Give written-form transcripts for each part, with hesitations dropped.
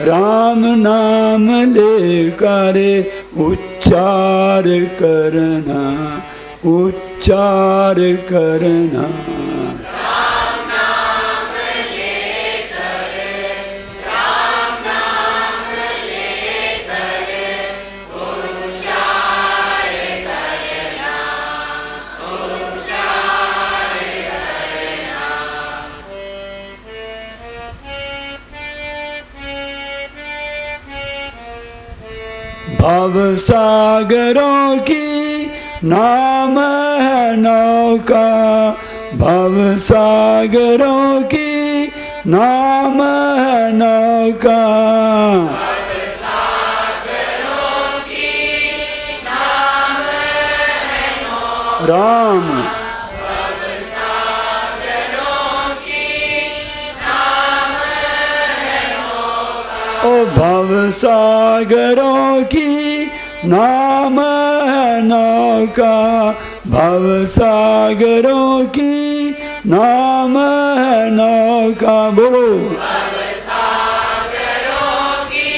राम नाम लेकर उच्चार करना, उच्चार करना। भव सागरों की नाम है नौका, भव सागरों की नाम है नौका। भव सागरों की नाम है नौका। राम भव सागरों की नाम है नौका। ओ भव सागरों की नाम है नौका, भव सागरों की नाम है नौका। बोलो भव सागरों की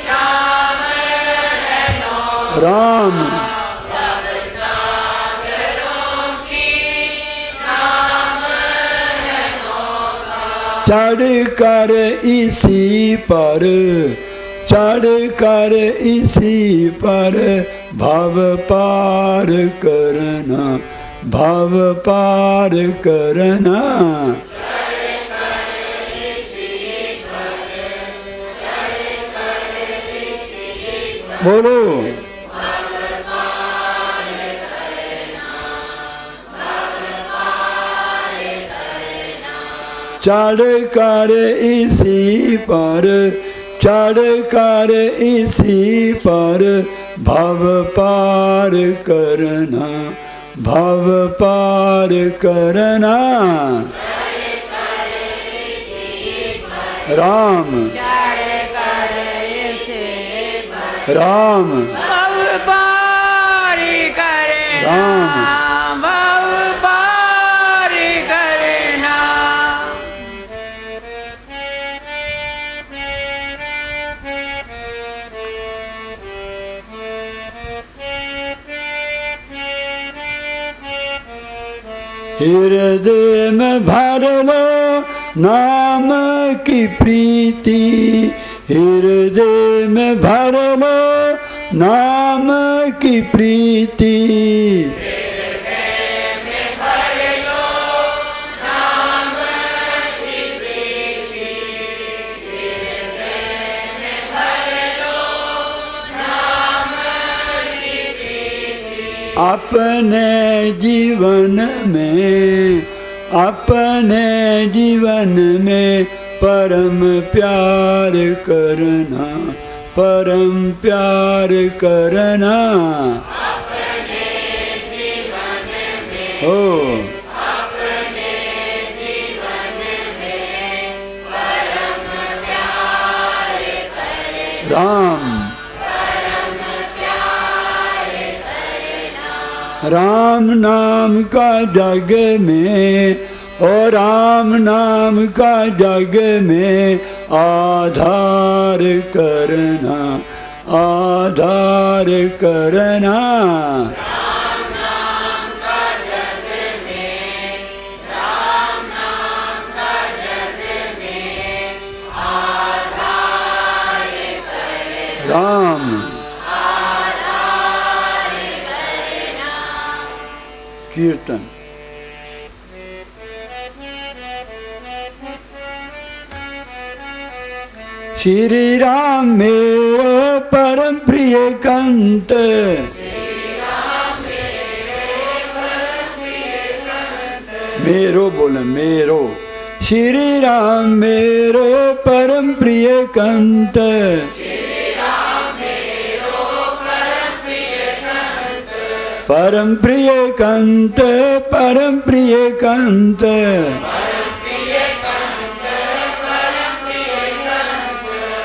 नाम है नौका। राम भव सागरों की नाम है नौका। चढ़ कर इसी पर, चढ़ कर इसी पर भव पार करना, भव पार करना। बोलो चढ़ कर इसी पर, चढ़ कर इसी पर भव पार करना, भव पार करना। राम राम भव पारी करना, राम भव पारी करना। हृदय में भर लो नाम की प्रीति, हृदय में भर लो नाम की प्रीति। हृदय में भर लो नाम की प्रीति, हृदय में भर लो नाम की प्रीति। अपने जीवन में, अपने जीवन में परम प्यार करना, परम प्यार करना। अपने जीवन में, हो अपने जीवन में परम प्यार करना, राम परम प्यार करना। राम नाम का जग में, और राम नाम का जग में आधार करना, आधार करना। राम नाम का जग में, राम नाम का जग में आधार करना, राम आधार करना। कीर्तन। श्री राम मेरो परम प्रिय कंत, मेरो बोले मेरो। श्री राम मेरो परम प्रिय कंत, परम प्रिय कंत, परम प्रिय कंत।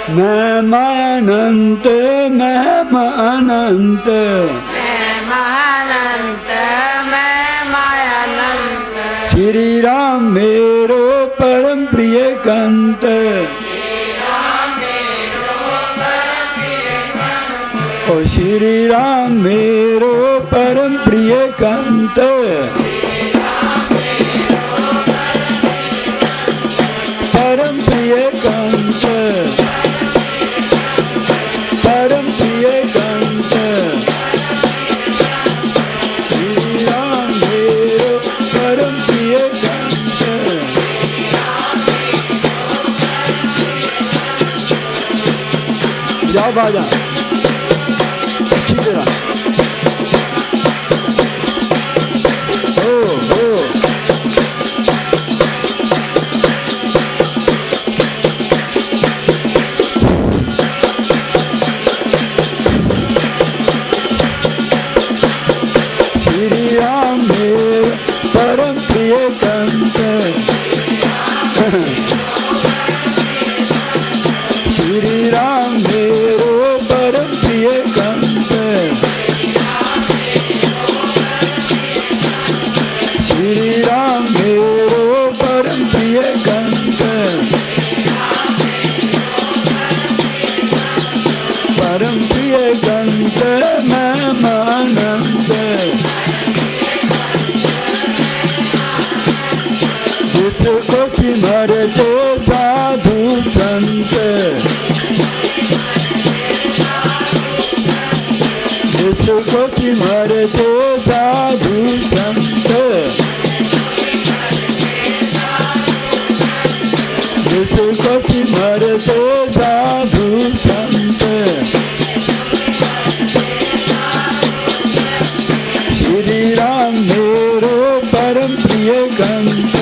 महिमा अनंत, महिमा अनंत, महिमा अनंत, महिमा अनंत। श्री राम मेरो परम प्रिय कंत, श्री राम मेरो ओ श्री राम मेरो परम प्रिय कंत, परम प्रिय कंत, परम प्रिय कंत, श्री राम मेरो परम प्रिय कंत। जाओ बाजा अच्छी तरह। ओ श्री राम मेरो परम प्रिय कंत, श्री राम मेरो परम प्रिय कंत, श्री राम मेरो परम प्रिय कंत, परम प्रिय कंत मैं मानंद, जिसको सिमरते साधु संत, जिसको सिमरते साधु संत, जिसको सिमरते साधु संत, श्री राम मेरो परम प्रिय कंत।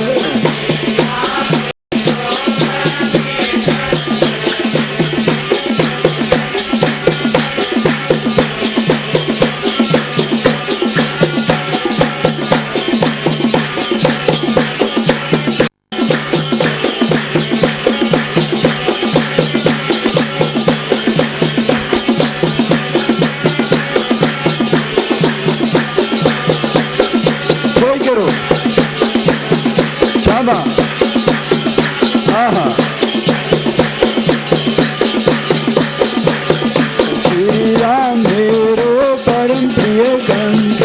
कोई करो शाबा आहा। श्री राम मेरो परम प्रिय कंत,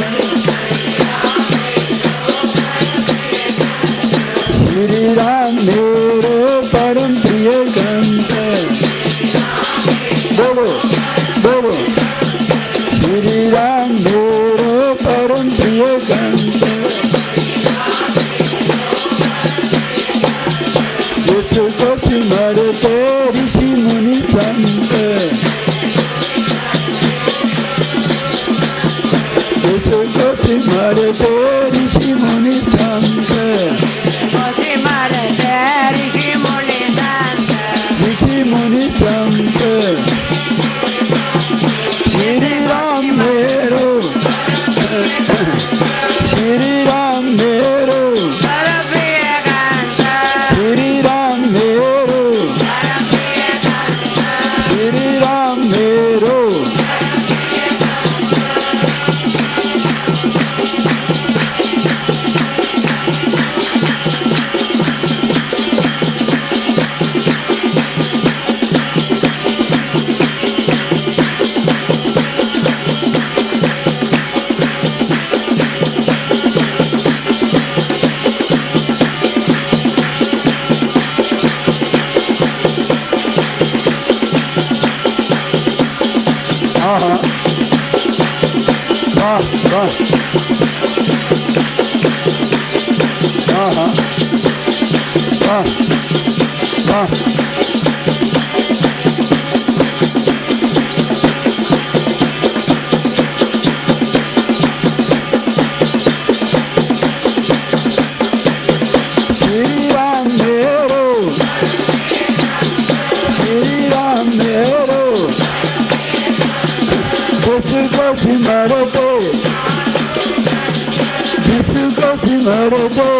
श्री राम मेरो परम प्रिय कंत, बोलो बोलो श्री राम मेरो परम प्रिय कंत, जिसको सिमरते ऋषि मुनि संत, जिसको सिमरते ऋषि मुनि संत, ऋषि मुनि संत, श्री राम मेरो, श्री राम मेरो, श्री राम मेरो, श्री राम मेरो, आहा वाह वाह आहा वाह वाह। श्री राम मेरो, श्री राम मेरो, जिसको सिमरते, जिसको सिमरते,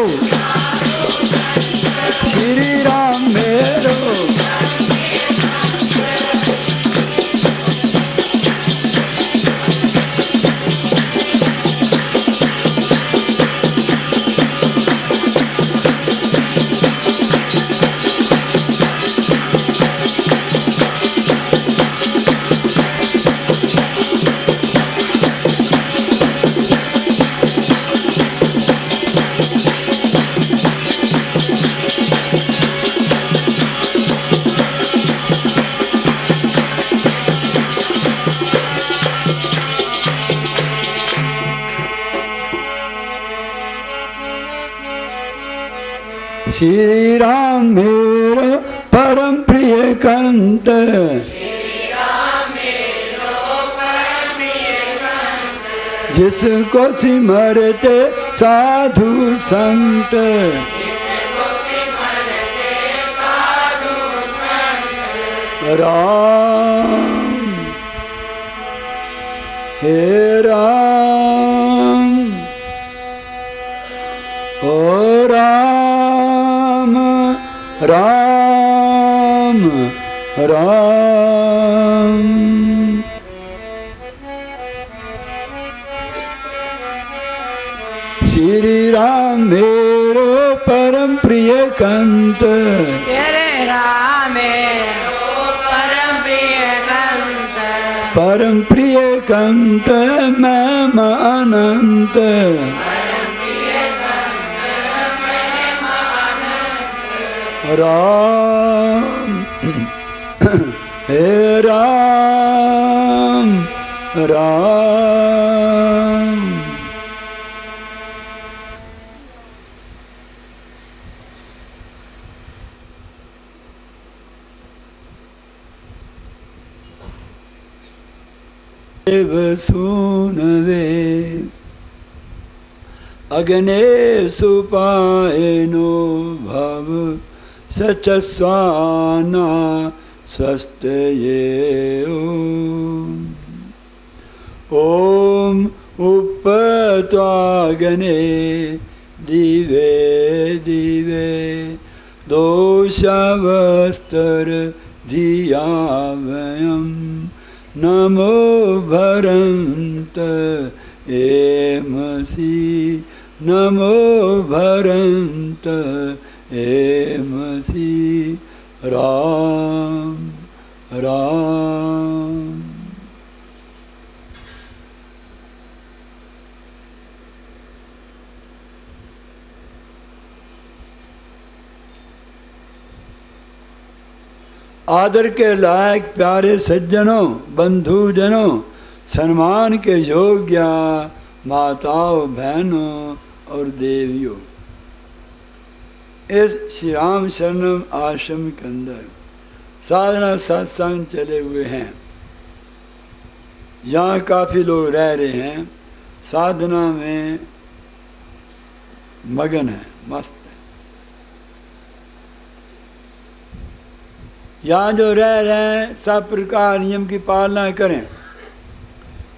श्री राम मेरो, श्री राम मेरो परम प्रिय कंत, जिसको सिमरते साधु संत, राम हे राम, ओ राम राम राम। श्री राम मेरो परम प्रिय कंत, श्री राम मेरो परम प्रिय कंत, परम प्रिय कंत मैं अनंत, राम हे राम राम। देव सुनवे अग्ने सुपायनो भव सचस्वाना स्वस्तये ओम उपत्वाग्ने दिवे दिवे दोषावस्तर धियावयं नमो भरन्त एमसि नमो भरन्त एमसि राम राम। आदर के लायक प्यारे सज्जनों, बंधुजनों, सम्मान के योग्य माताओं, बहनों और देवियों, इस श्री राम शरणम आश्रम के अंदर साधना सत्संग चले हुए हैं। यहाँ काफ़ी लोग रह रहे हैं, साधना में मगन है, मस्त है। यहाँ जो रह रहे हैं सब प्रकार नियम की पालना करें,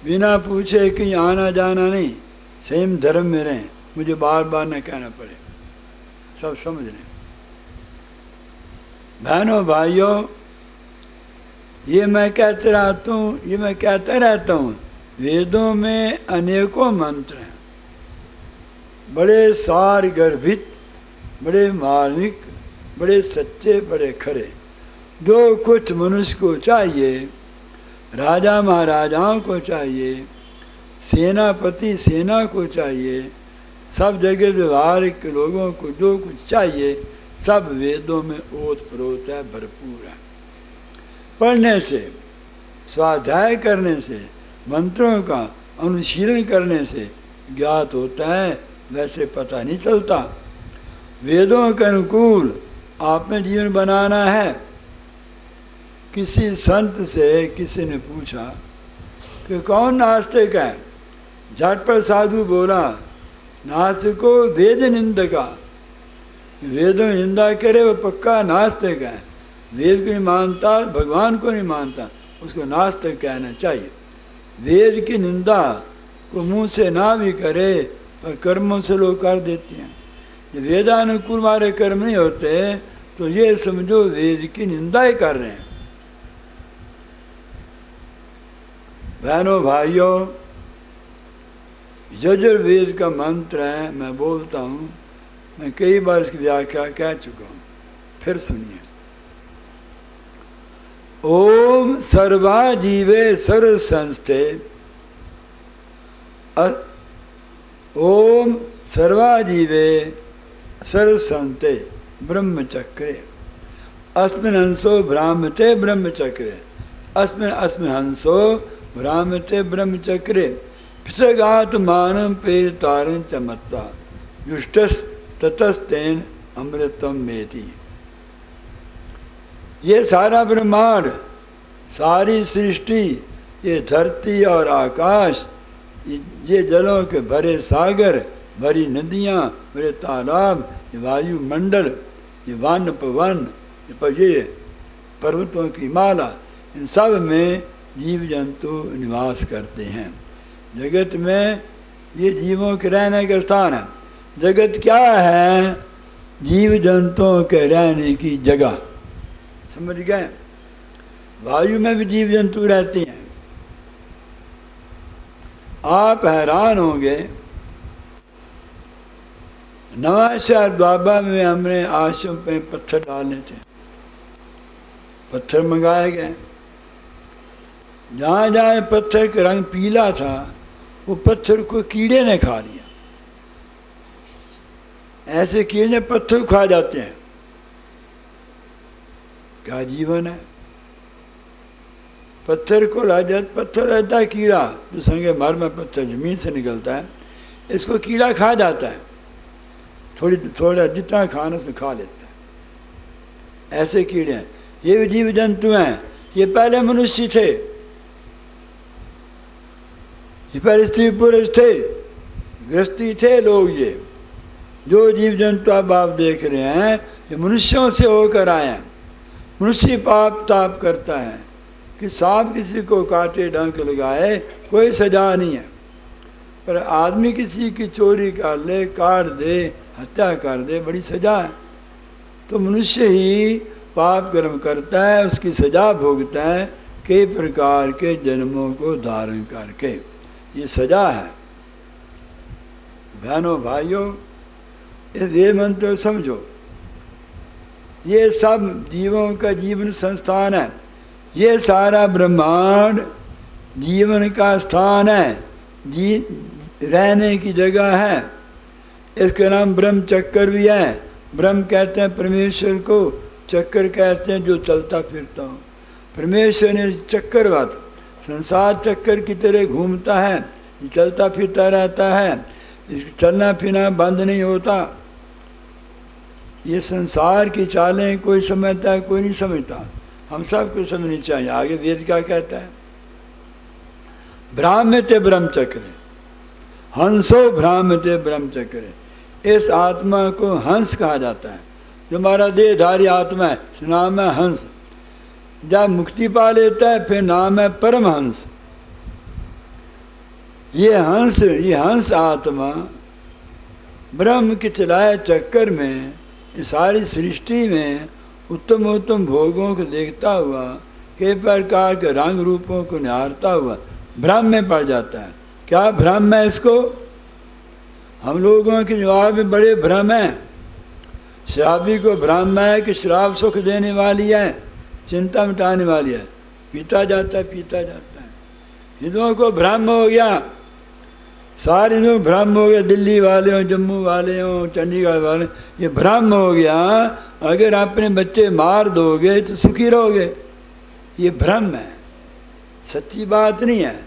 बिना पूछे कहीं आना जाना नहीं, सेम धर्म में रहें। मुझे बार बार न कहना पड़े, सब समझ लें। बहनों भाइयों, ये मैं कहते रहता हूँ, वेदों में अनेकों मंत्र हैं, बड़े सार गर्भित, बड़े मार्मिक, बड़े सच्चे, बड़े खरे। जो कुछ मनुष्य को चाहिए, राजा महाराजाओं को चाहिए, सेनापति सेना को चाहिए, सब जगह व्यवहारिक लोगों को जो कुछ चाहिए, सब वेदों में ओत प्रोत है, भरपूर है। पढ़ने से, स्वाध्याय करने से, मंत्रों का अनुशीलन करने से ज्ञात होता है, वैसे पता नहीं चलता। वेदों के अनुकूल आपने जीवन बनाना है। किसी संत से किसी ने पूछा कि कौन नास्तिक है? झटपट साधु बोला, नास्तिको वेद निंदका। वेदों में निंदा करे वो पक्का नास्तिक है। वेद को नहीं मानता, भगवान को नहीं मानता, उसको नास्तिक कहना चाहिए। वेद की निंदा को मुंह से ना भी करे पर कर्मों से लोग कर देते हैं। जब वेदानुकूल हमारे कर्म नहीं होते तो ये समझो वेद की निंदा ही कर रहे हैं। बहनों भाइयों, यजुर्वेद का मंत्र है, मैं बोलता हूँ, मैं कई बार इसकी व्याख्या कह चुका हूँ, फिर सुनिए। ओम सर्वाजीवे सर्व संस्थे, ओम सर्वाजीवे सर्व संस्थे ब्रह्मचक्रे, अस्मिन् हंसो भ्रामते ब्रह्मचक्रे, अस्मिन् हंसो भ्रामते ब्रह्मचक्रे, पिसगात मानम पेरतारं चमत्ता, युष्टस ततस्तेन अमृतम मेति। ये सारा ब्रह्मांड, सारी सृष्टि, ये धरती और आकाश, ये जलों के भरे सागर, भरी नदियाँ, भरे तालाब, ये वायुमंडल, ये वन पवन, ये पर्वतों की माला, इन सब में जीव जंतु निवास करते हैं। जगत में ये जीवों के रहने का स्थान है। जगत क्या है? जीव जंतुओं के रहने की जगह। समझ गए? वायु में भी जीव जंतु रहते हैं। आप हैरान होंगे, नवांशहर द्वाबा में हमने आश्रम पे पत्थर डालने थे, पत्थर मंगाए गए। जहाँ जहाँ पत्थर का रंग पीला था, वो पत्थर को कीड़े ने खा लिया। ऐसे कीड़े पत्थर खा जाते हैं। क्या जीवन है? पत्थर को पत्थर रहता है कीड़ा, जो संगे मर में पत्थर जमीन से निकलता है, इसको कीड़ा खा जाता है। थोड़ा जितना खाने से खा लेता है। ऐसे कीड़े हैं। ये भी जीव जंतु हैं। ये पहले मनुष्य थे, ये पहले स्त्री पुरुष थे, गृहस्थी थे लोग। ये जो जीव जंतु अब आप देख रहे हैं, ये मनुष्यों से होकर आए हैं। मनुष्य पाप ताप करता है कि सांप किसी को काटे, डंक लगाए, कोई सजा नहीं है। पर आदमी किसी की चोरी कर ले, काट दे, हत्या कर दे, बड़ी सजा है। तो मनुष्य ही पाप कर्म करता है, उसकी सजा भोगता है कई प्रकार के जन्मों को धारण करके। ये सजा है। बहनों भाइयों, ये मंत्र समझो। ये सब जीवों का जीवन संस्थान है। ये सारा ब्रह्मांड जीवन का स्थान है, रहने की जगह है। इसका नाम ब्रह्म चक्कर भी है। ब्रह्म कहते हैं परमेश्वर को, चक्कर कहते हैं जो चलता फिरता हो। परमेश्वर ने चक्करवत संसार चक्कर की तरह घूमता है, चलता फिरता रहता है। इसका चलना फिरना बंद नहीं होता। ये संसार की चालें कोई समझता है, कोई नहीं समझता। हम सबको समझनी चाहिए। आगे वेद क्या कहता है? भ्राम्यते ब्रह्मचक्र, हंसो भ्राम्यते ब्रह्मचक्र। इस आत्मा को हंस कहा जाता है। जो हमारा देहधारी आत्मा है, नाम है हंस। जब मुक्ति पा लेता है, फिर नाम है परमहंस। ये हंस आत्मा ब्रह्म के चलाए चक्कर में, इस सारी सृष्टि में उत्तम उत्तम भोगों को देखता हुआ, कई प्रकार के रंग रूपों को निहारता हुआ भ्रम में पड़ जाता है। क्या भ्रम है इसको? हम लोगों के जवाब में बड़े भ्रम हैं। शराबी को भ्रम है कि शराब सुख देने वाली है, चिंता मिटाने वाली है, पीता जाता है। हिंदुओं को भ्रम हो गया, सारे लोग भ्रम हो गया। दिल्ली वाले हों, जम्मू वाले हों, चंडीगढ़ वाले, ये भ्रम हो गया। अगर अपने बच्चे मार दोगे तो सुखी रहोगे। ये भ्रम है, सच्ची बात नहीं है।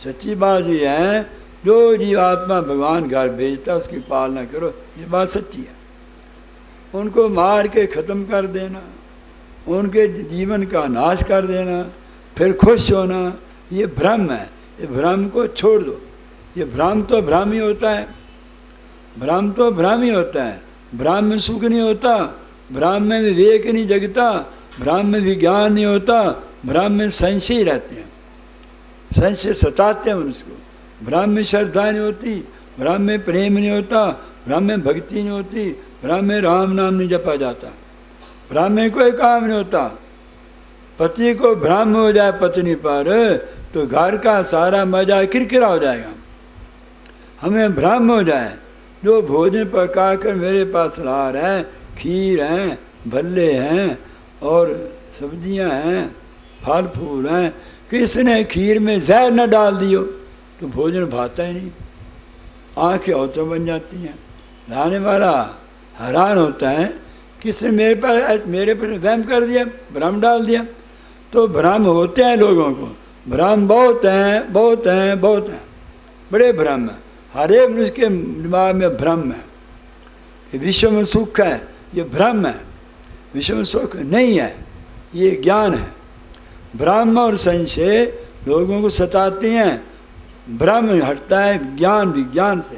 सच्ची बात ये है, जो जीवात्मा भगवान घर भेजता उसकी पालना करो, ये बात सच्ची है। उनको मार के ख़त्म कर देना, उनके जीवन का नाश कर देना, फिर खुश होना, ये भ्रम है। ये भ्रम को छोड़ दो। ये भ्रम तो भ्रम ही होता है। भ्रम तो भ्रम ही होता है। भ्रम में सुख नहीं होता, भ्रम में विवेक नहीं जगता, भ्रम में विज्ञान नहीं होता, भ्रम में संशय रहते हैं। संशय सताते हैं मनुष्य को। भ्रम में श्रद्धा नहीं होती, भ्रम में प्रेम नहीं होता, भ्रम में भक्ति नहीं होती, भ्रम में राम नाम नहीं जपा जाता, भ्रम में कोई काम नहीं होता। पति को भ्रम हो जाए पत्नी पर, तो घर का सारा मजा किरकिरा हो जाएगा। हमें भ्रम हो जाए, जो भोजन पका कर मेरे पास ला रहा है, खीर हैं, भल्ले हैं और सब्जियां हैं, फल फूल हैं, किसने खीर में जहर न डाल दियो तो भोजन भाता ही नहीं। आँखें औतों बन जाती हैं। लाने वाला हैरान होता है, किसने मेरे पर वहम कर दिया, भ्रम डाल दिया। तो भ्रम होते हैं लोगों को, भ्रम बहुत हैं, बहुत हैं, बहुत हैं, बड़े भ्रम हैं। हर एक मनुष्य के दिमाग में भ्रम है कि विश्व में सुख है, ये भ्रम है, विषम सुख नहीं है, ये ज्ञान है। भ्रम और संशय लोगों को सताते हैं, भ्रम हटता है ज्ञान विज्ञान से।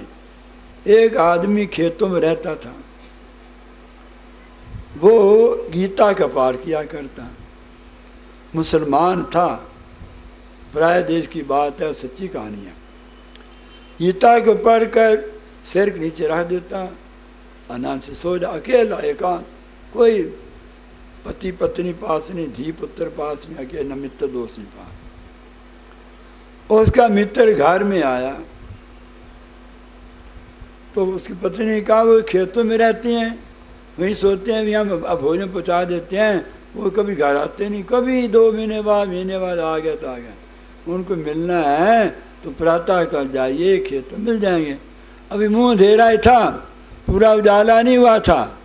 एक आदमी खेतों में रहता था, वो गीता का पाठ किया करता, मुसलमान था, प्राय देश की बात है, सच्ची कहानी है। गीता को पढ़कर सिर के नीचे रख देता, आनंद से सो जा, अकेला एकांत, कोई पति पत्नी पास नहीं, धी पुत्र पास नहीं, अकेला, न मित्र दोस्त नहीं पास। उसका मित्र घर में आया तो उसकी पत्नी ने कहा वो खेतों में रहती हैं, वहीं सोते हैं, यहाँ भोजन पहुँचा देते हैं, वो कभी घर आते नहीं, कभी 2 महीने बाद आ गया तो आ गया। उनको मिलना है तो प्रातः काल जाइए, खेत में मिल जाएंगे। अभी मुंह अंधेरा ही था, पूरा उजाला नहीं हुआ था,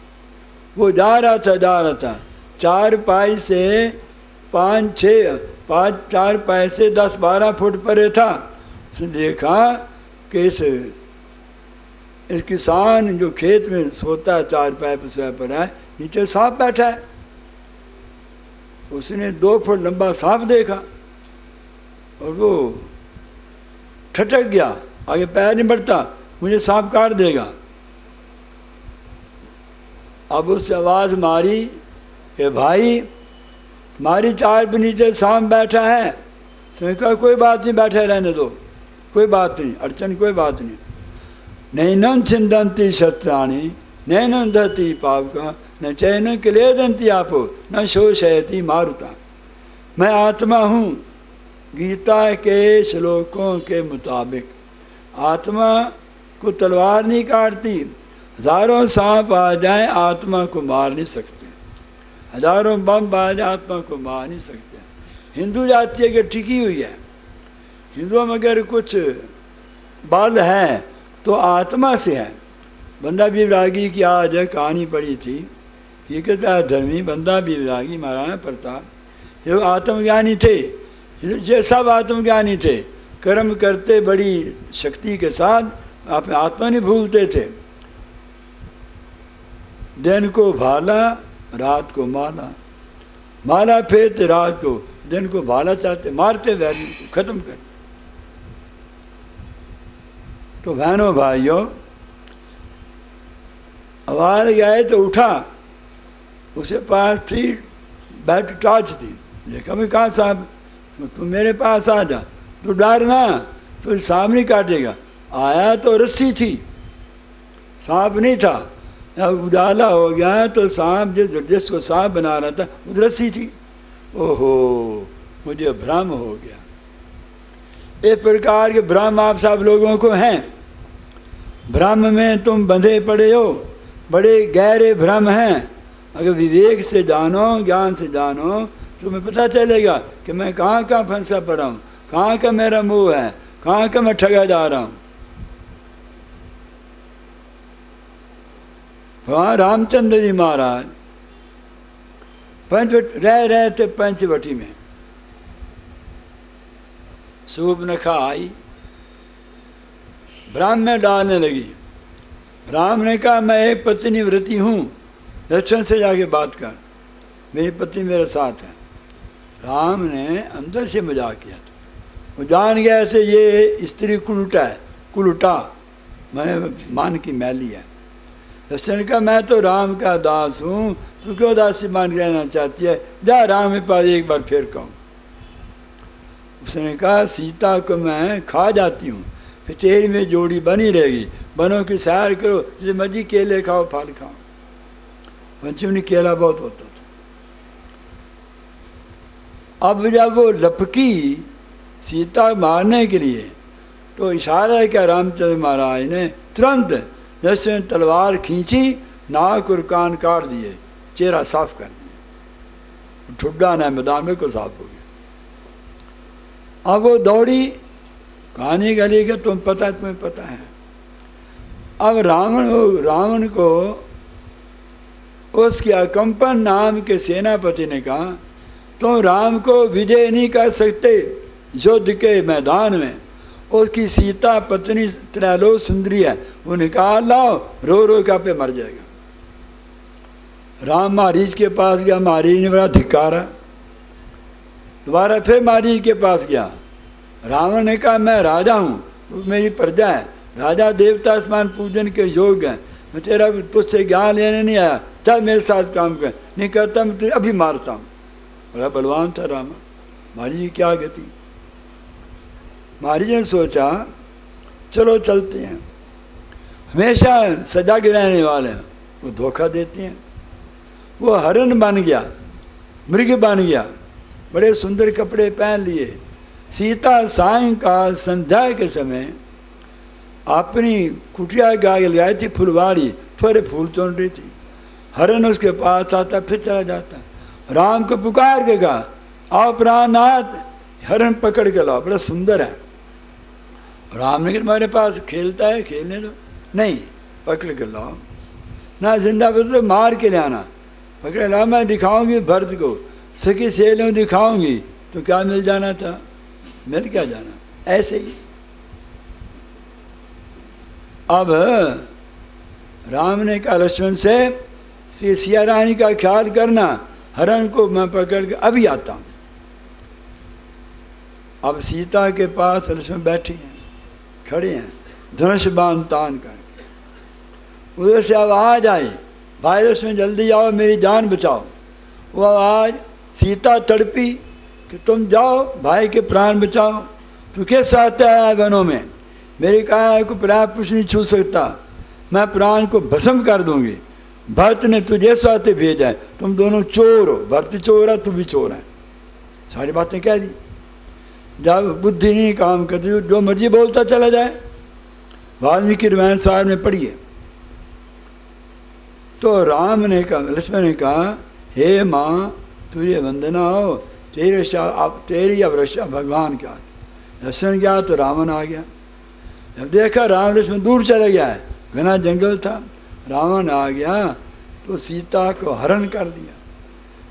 वो जा रहा था 4 पाई से 4 पाई से 10-12 फुट परे था। उसने देखा कि इस किसान जो खेत में सोता है 4 पाई पर सोया पड़ा है, नीचे सांप बैठा है। उसने 2 फुट लंबा सांप देखा और वो ठटक गया, आगे पैर नहीं बढ़ता, मुझे सांप काट देगा। अब उससे आवाज़ मारी कि भाई तुम्हारी 4 पे नीचे सांप बैठा है। उसने कहा कोई बात नहीं, बैठे रहने दो, कोई बात नहीं, अड़चन कोई बात नहीं। नैनं छिंदंती शस्त्राणि नैनं दहती पावका न चैन क्लेदंती आपो न शोषयती मारुता। मैं आत्मा हूँ, गीता के श्लोकों के मुताबिक आत्मा को तलवार नहीं काटती, हजारों सांप आ जाए आत्मा को मार नहीं सकते, हजारों बम आ जाए आत्मा को मार नहीं सकते। हिंदू जाति की टिकी हुई है, हिंदुओं में अगर कुछ बल है तो आत्मा से है। बंदा विरागी की आज कहानी पढ़ी थी, ये कहता है धर्मी बंदा विरागी महाराणा प्रताप, ये आत्मज्ञानी थे, ये सब आत्मज्ञानी थे, कर्म करते बड़ी शक्ति के साथ, अपने आत्मा नहीं भूलते थे। दिन को भाला रात को माला, माला फेरते रात को, दिन को भाला चाहते, मारते वैरी को खत्म कर। तो बहनों भाइयों, आवाज गए तो उठा, उसे पास थी बैट टॉर्च थी, देखा मैं कहाँ साहब, तुम मेरे पास आ जा, तू डर ना, तो सांप नहीं काटेगा। आया तो रस्सी थी, सांप नहीं था। अब उजाला हो गया तो सांप जिसको सांप बना रहा था वो रस्सी थी। ओहो, मुझे भ्रम हो गया। इस प्रकार के भ्रम आप सब लोगों को हैं। भ्रम में तुम बंधे पड़े हो, बड़े गहरे भ्रम हैं। अगर विवेक से जानो, ज्ञान से जानो, तुम्हें पता चलेगा कि मैं कहाँ कहाँ फंसा पड़ा हूँ, कहाँ का मेरा मुँह है, कहाँ का मैं ठगा जा रहा हूँ। वहाँ रामचंद्र जी महाराज रह रहे थे पंचवटी में। सूर्पनखा आई, ब्राह्मण में डालने लगी। ब्राह्मण ने कहा मैं एक पत्नी व्रती हूँ, दर्शन से जाके बात कर, मेरी पत्नी मेरे साथ है। राम ने अंदर से मजाक किया था, वो जान गया ऐसे ये स्त्री कुलटा है, कुलटा मैंने मान की मैली है। दर्शन का मैं तो राम का दास हूँ, तू क्यों दासी मान रहना चाहती है, जा राम के पास एक बार फिर कहूँ। उसने कहा सीता को मैं खा जाती हूँ, फिर तेरी में जोड़ी बनी रहेगी, बनों की सैर करो, जैसे मर्जी केले खाओ फल खाओ। पंचमी केला बहुत होता था। अब जब वो लपकी सीता मारने के लिए तो इशारा किया रामचंद्र महाराज ने, तुरंत जैसे तलवार खींची, नाक और कान काट दिए, चेहरा साफ कर दिया, ठुड्डा न मैदान में को साफ हो गया। अब वो दौड़ी, कहानी गली के तुम्हें पता है। अब रावण को उसके अकंपन नाम के सेनापति ने कहा तुम राम को विजय नहीं कर सकते युद्ध के मैदान में, उसकी सीता पत्नी त्रैलोक सुंदरी है, वो निकाल लाओ, रो रो का पे मर जाएगा। राम मारीच के पास गया, मारीच ने बड़ा धिक्कारा। दोबारा फिर मारीच के पास गया। रावण ने कहा मैं राजा हूँ, तू मेरी प्रजा है, राजा देवता समान पूजन के योग्य है, मैं तेरा तुझसे ज्ञान लेने नहीं आया, चल मेरे साथ काम कर। नहीं करता मैं तुझे अभी मारता हूँ। बड़ा बलवान था रावण। मारीच की क्या गति। मारीच ने सोचा चलो चलते हैं, हमेशा सजा गिराने वाले हैं, वो धोखा देते हैं। वो हरण बन गया, मृग बन गया, बड़े सुंदर कपड़े पहन लिए। सीता सायंकाल संध्या के समय अपनी कुटिया के आगे लगाई थी फुलवाड़ी, थोड़े फूल चुन रही थी। हरण उसके पास आता, फिर चला जाता। राम को पुकार के कहा आओ प्राणनाथ, हरण पकड़ के लाओ, बड़ा सुंदर है। राम ने कहा तुम्हारे पास खेलता है, खेलने दो। नहीं, पकड़ के लाओ ना, जिंदा बच तो मार के ले आना। पकड़ ला, मैं दिखाऊंगी भरत को, सखी सहेलियों दिखाऊंगी, तो क्या मिल जाना था, मिल क्या जाना। ऐसे ही अब राम ने कहा लक्ष्मण से सिया रानी का ख्याल करना, हरण को मैं पकड़ के अभी आता हूं। अब सीता के पास लक्ष्मण बैठे हैं, खड़े हैं, धनुष बाण तान कर। उधर से आवाज आई भाई लक्ष्मण जल्दी आओ, मेरी जान बचाओ। वो आवाज सीता तड़पी कि तुम जाओ भाई के प्राण बचाओ। तू कैसे आता है वनों में, मेरी काया को प्राण कुछ नहीं छू सकता, मैं प्राण को भस्म कर दूंगी। भरत ने तुझे साथे भेजा है, तुम दोनों चोर हो, भरत चोर है, तू भी चोर है। सारी बातें कह दी। जब बुद्धि नहीं काम करती, जो मर्जी बोलता चला जाए। वाल्मीकि रामायण सार में पढ़िए। तो राम ने कहा, लक्ष्मण ने कहा हे माँ तुझे वंदना हो, तेरी अब रक्षा भगवान क्या। लक्ष्मण गया तो रावण आ गया। जब देखा राम लक्ष्मण दूर चला गया है, घना जंगल था, रावण आ गया तो सीता को हरण कर लिया।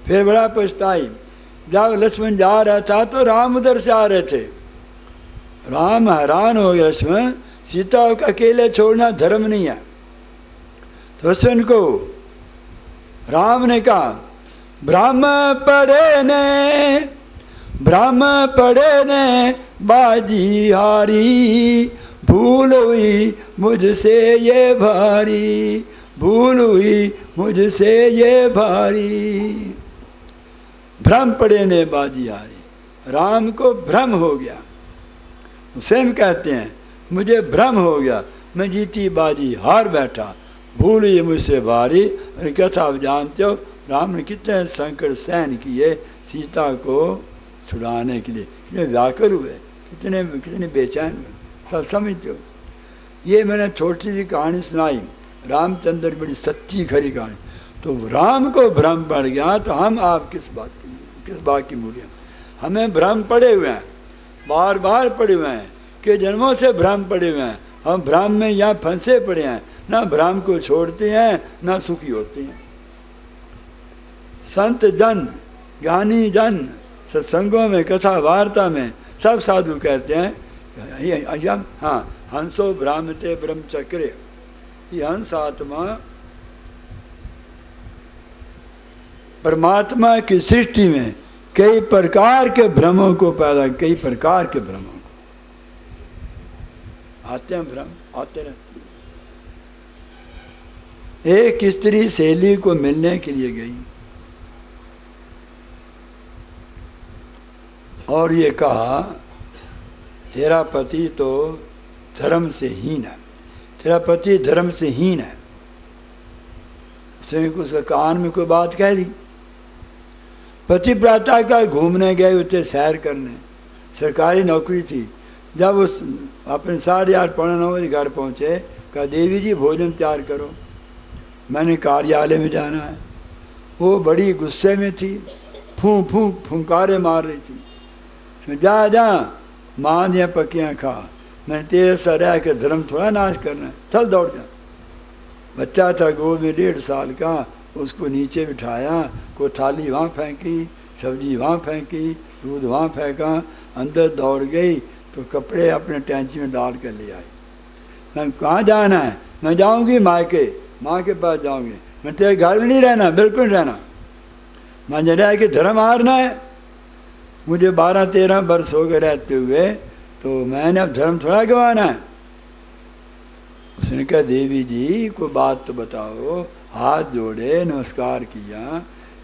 फिर बड़ा पछताई। जब लक्ष्मण जा रहा था तो राम उधर से आ रहे थे। राम हैरान हो गया, लक्ष्मण सीता को अकेले छोड़ना धर्म नहीं है। तो लक्ष्मण को राम ने कहा ब्रह्म पड़े ने बाजी हारी, भूल हुई मुझसे ये भारी, भूल हुई मुझसे ये भारी। भ्रम पड़े ने बाजी हारी, राम को भ्रम हो गया। स्वयं कहते हैं मुझे भ्रम हो गया, मैं जीती बाजी हार बैठा, भूल हुई मुझसे भारी। कथा आप जानते हो राम ने कितने संकट सहन किए सीता को छुड़ाने के लिए, कितने व्याकुल हुए, कितने बेचैन हुए, सब समझते हो। ये मैंने छोटी सी कहानी सुनाई, रामचंद्र की बड़ी सच्ची खरी कहानी। तो राम को भ्रम पड़ गया तो हम आप किस बात की मूल्य। हमें भ्रम पड़े हुए हैं, बार बार पड़े हुए हैं, कि जन्मों से भ्रम पड़े हुए हैं। हम भ्रम में यहाँ फंसे पड़े हैं, ना भ्रम को छोड़ते हैं ना सुखी होते हैं। संत जन ज्ञानी जन सत्संगों में कथा वार्ता में सब साधु कहते हैं हाँ हंसो भ्रामते ब्रह्मचक्रे। ये हंस आत्मा परमात्मा की सृष्टि में कई प्रकार के भ्रमों को पैदा, कई प्रकार के भ्रमों को आते हैं, भ्रम आते रहते हैं। एक स्त्री सहेली को मिलने के लिए गई और ये कहा तेरा पति तो धर्म से हीन है, तेरा पति धर्म से हीन है। उसने उसका कान में कोई बात कह दी। पति प्रातःकाल घूमने गए उसे सैर करने, सरकारी नौकरी थी। जब उस अपने 8:30 पौने 9 बजे घर पहुँचे, कहा देवी जी भोजन तैयार करो, मैंने कार्यालय में जाना है। वो बड़ी गुस्से में थी, फुंकारे मार रही थी। जा जा माँ दिया पक्कियाँ खा, मैंने तेरे सा रह के धर्म थोड़ा नाश करना है, चल दौड़ जा। बच्चा था गोद में 1.5 साल का, उसको नीचे बिठाया, को थाली वहाँ फेंकी, सब्जी वहाँ फेंकी, दूध वहाँ फेंका, अंदर दौड़ गई तो कपड़े अपने टैंची में डाल कर ले आई। मैं कहाँ जाना है, मैं जाऊँगी मायके, माँ के पास जाऊँगी। मैं तेरे घर में नहीं रहना, बिल्कुल नहीं रहना। मैंने रह के धर्म हारना है। मुझे 12-13 वर्ष हो गए रहते हुए, तो मैंने अब धर्म थोड़ा गंवाना है। उसने कहा देवी जी कोई बात तो बताओ। हाथ जोड़े, नमस्कार किया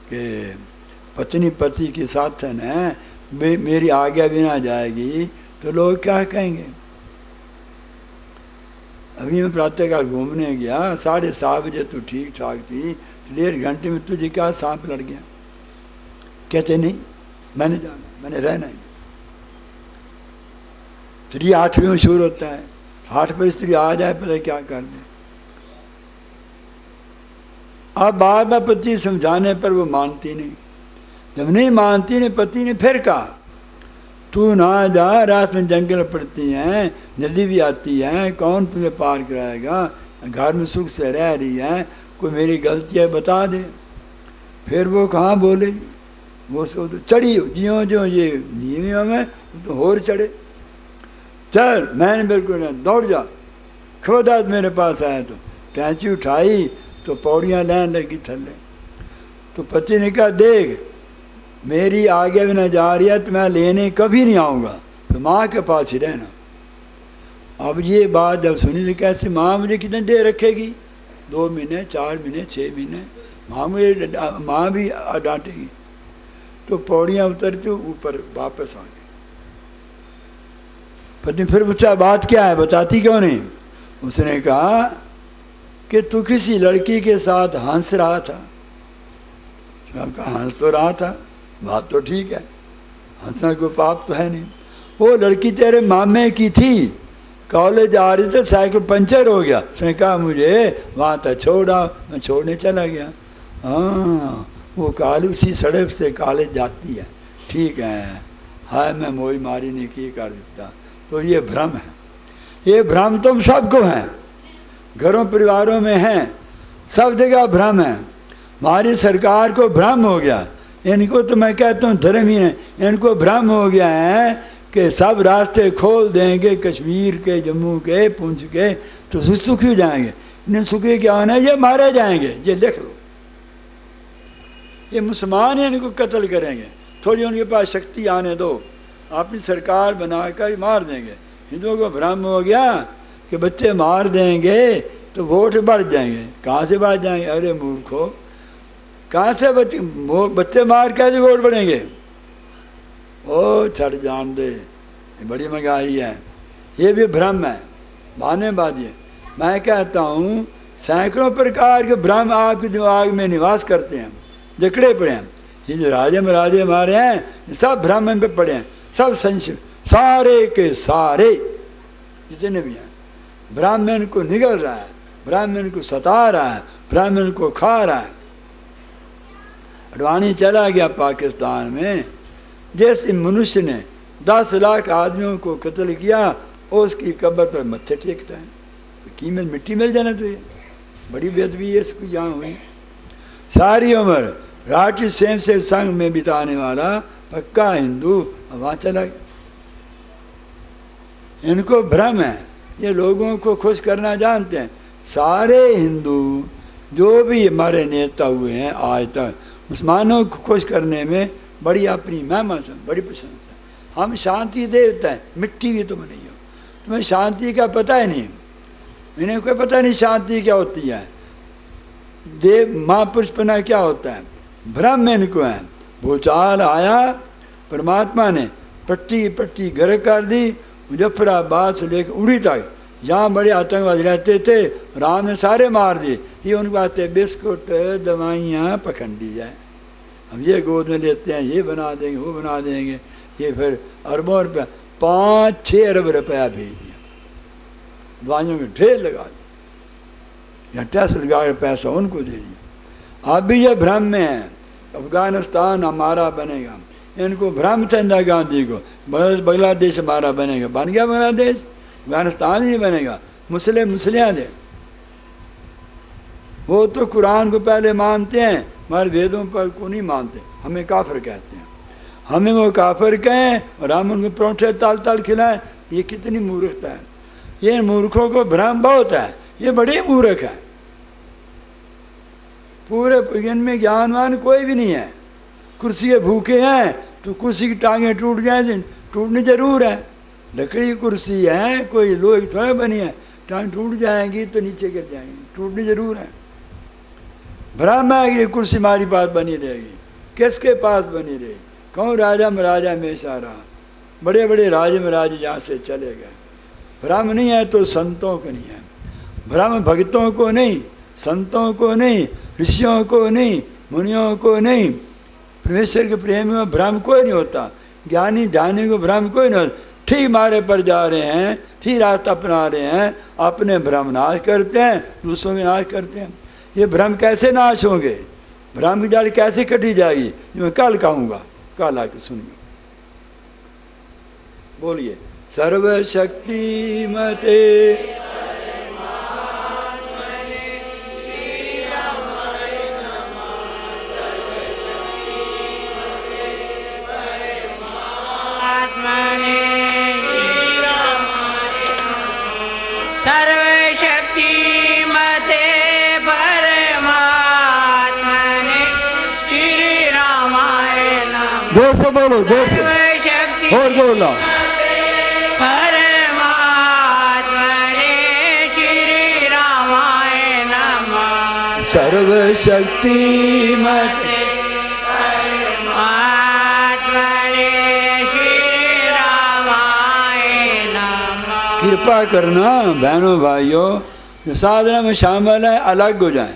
कि पत्नी पति के साथन है, मेरी आज्ञा बिना जाएगी तो लोग क्या कहेंगे। अभी मैं प्रातःकाल घूमने गया, 7:30 बजे तो ठीक ठाक थी, 1.5 घंटे में तुझे क्या सांप लड़ गया। कहते नहीं मैंने जाना, मैंने रहना ही। स्त्री 8वें में शुरू होता है, 8 पर स्त्री आ जाए पता क्या कर दे। अब बार बार पति समझाने पर वो मानती नहीं। जब नहीं मानती ने पति ने फिर कहा तू ना जा, रात में जंगल पड़ती हैं, नदी भी आती है, कौन तुझे पार कराएगा, घर में सुख से रह रही है, कोई मेरी गलती है बता दे। फिर वो कहाँ बोले, वो सो तो चढ़ी ज्यों ज्यों ये नियमियों में तो होर चढ़े। चल मैंने बिल्कुल नहीं, दौड़ जा, खबरदार मेरे पास आया तो। टैंची उठाई तो पौड़ियाँ लेने लगी थल्ले। तो पति ने कहा देख मेरी आगे भी न जा रही है तो मैं लेने कभी नहीं आऊँगा, तो माँ के पास ही रहना। अब ये बात जब सुनी तो कैसे माँ मुझे कितने देर रखेगी, 2 महीने 4 महीने 6 महीने, माँ भी डांटेगी। तो पौड़ियाँ उतरती ऊपर वापस आ गई। पत्नी फिर पूछा बात क्या है, बताती क्यों नहीं। उसने कहा कि तू किसी लड़की के साथ हंस रहा था। हंस तो रहा था, बात तो ठीक है, हंसना कोई पाप तो है नहीं। वो लड़की तेरे मामे की थी, कॉलेज आ रही थी, साइकिल पंचर हो गया। उसने कहा मुझे वहाँ तक छोड़ा, मैं छोड़ने चला गया। हाँ वो काली उसी सड़क से कॉलेज जाती है, ठीक है, हाय मैं मोई मारी नहीं की कर देता। तो ये भ्रम है, ये भ्रम तुम सबको है, घरों परिवारों में हैं, सब जगह भ्रम है। हमारी सरकार को भ्रम हो गया, इनको तो मैं कहता हूँ धर्म ही है, इनको भ्रम हो गया है कि सब रास्ते खोल देंगे कश्मीर के, जम्मू के, पुंछ के, तो सुखी हो जाएंगे। इन्हें सुखी क्या होना है, ये मारे जाएंगे, ये लिख लो। ये मुसलमान हैं, इनको कत्ल करेंगे, थोड़ी उनके पास शक्ति आने दो, अपनी सरकार बनाकर मार देंगे। हिंदुओं को भ्रम हो गया कि बच्चे मार देंगे तो वोट बढ़ जाएंगे। कहाँ से बढ़ जाएंगे, अरे मूर्खो, कहाँ से बच्चे मार कैसे वोट बढ़ेंगे। ओ छड़ जान दे, बड़ी महंगाई है, ये भी भ्रम है, बहानेबाजी है। मैं कहता हूँ सैकड़ों प्रकार के भ्रम आपके दिमाग में निवास करते हैं, जकड़े पड़े हैं। ये जो राजे महाराजे हमारे हैं सब भ्रम पे पड़े हैं, सब संशय, सारे के सारे जितने भी हैं ब्राह्मण को निगल रहा है, ब्राह्मण को सता रहा है, ब्राह्मण को खा रहा है। अडवाणी चला गया पाकिस्तान में, जिस मनुष्य ने 10 लाख आदमियों को कत्ल किया उसकी कब्र पर मत्थे टेकता है, तो कीमत मिट्टी मिल जाना चाहिए। बड़ी बेदबी है इसको यहाँ हुई। सारी उम्र राष्ट्रीय स्वयंसेवक संघ में बिताने वाला पक्का हिंदू वहाँ चला गया। इनको भ्रम है, ये लोगों को खुश करना जानते हैं। सारे हिंदू जो भी हमारे नेता हुए हैं आज तक, मुसलमानों को खुश करने में बड़ी अपनी महिमा से बड़ी प्रशंसा। हम शांति देवता हैं, मिट्टी भी तुम नहीं हो, तुम्हें शांति का पता ही नहीं, इन्हें कोई पता नहीं शांति क्या होती है, देव महापुरुषपना क्या होता है। भ्रम इनको है। भूचाल आया, परमात्मा ने पट्टी पट्टी घर कर दी, मुजफ्फराबाद से लेकर उड़ी तक जहाँ बड़े आतंकवादी रहते थे राम ने सारे मार दिए। ये उनके बातें बिस्कुट दवाइयाँ पखंडी है, हम ये गोद में लेते हैं, ये बना देंगे वो बना देंगे, ये फिर अरबों रुपया 5-6 अरब रुपया भेज दिया, दवाइयों में ढेर लगा दिया, या टेस्ट लगा कर पैसा उनको दे दिया। अब भी ये भ्रम में है, अफगानिस्तान हमारा बनेगा, इनको भ्रम था इंदिरा गांधी को, बांग्लादेश हमारा बनेगा, बन गया बांग्लादेश, अफगानिस्तान ही बनेगा, मुस्लिम दे। वो तो कुरान को पहले मानते हैं, हमारे वेदों पर को नहीं मानते, हमें काफिर कहते हैं। हमें वो काफिर कहें और हम उनको परोठे ताल ताल खिलाएं, ये कितनी मूर्खता है। ये मूर्खों को भ्रम बहुत है, ये बड़े मूर्ख हैं। पूरे पुजन में ज्ञानवान कोई भी नहीं है। कुर्सी के भूखे हैं तो कुर्सी की टांगें टूट जाए, टूटनी जरूर है। लकड़ी की कुर्सी है, कोई लोहे की थोड़ा बनी है, टांग टूट जाएंगी तो नीचे गिर जाएंगी, टूटनी जरूर है। भ्रम है कि कुर्सी हमारी पास बनी रहेगी, किसके पास बनी रहेगी? कौन राजा महाराजा हमेशा रहा, बड़े बड़े राजे महाराजे यहाँ से चले गए। भ्रम नहीं है तो संतों को नहीं है, भ्रम भक्तों को नहीं, संतों को नहीं, ऋषियों को नहीं, मुनियों को नहीं। परमेश्वर के प्रेम में भ्रम कोई नहीं होता, ज्ञानी ध्यानी को भ्रम कोई नहीं होता। ठीक मारे पर जा रहे हैं, ठीक रास्ता अपना रहे हैं, अपने भ्रम नाश करते हैं, दूसरों के नाश करते हैं। ये भ्रम कैसे नाश होंगे, भ्रम की जाल कैसे कटी जाएगी, मैं कल कहूँगा, कल आके सुनिए। बोलिए सर्वशक्ति मते जोर से बोलो, जोर से और बोलो। परमात्मने श्री रामाय नमः। सर्वशक्ति मते परमात्मने श्री रामाय नमः। कृपा करना बहनों भाइयों, साधना में शामिल है, अलग हो जाए।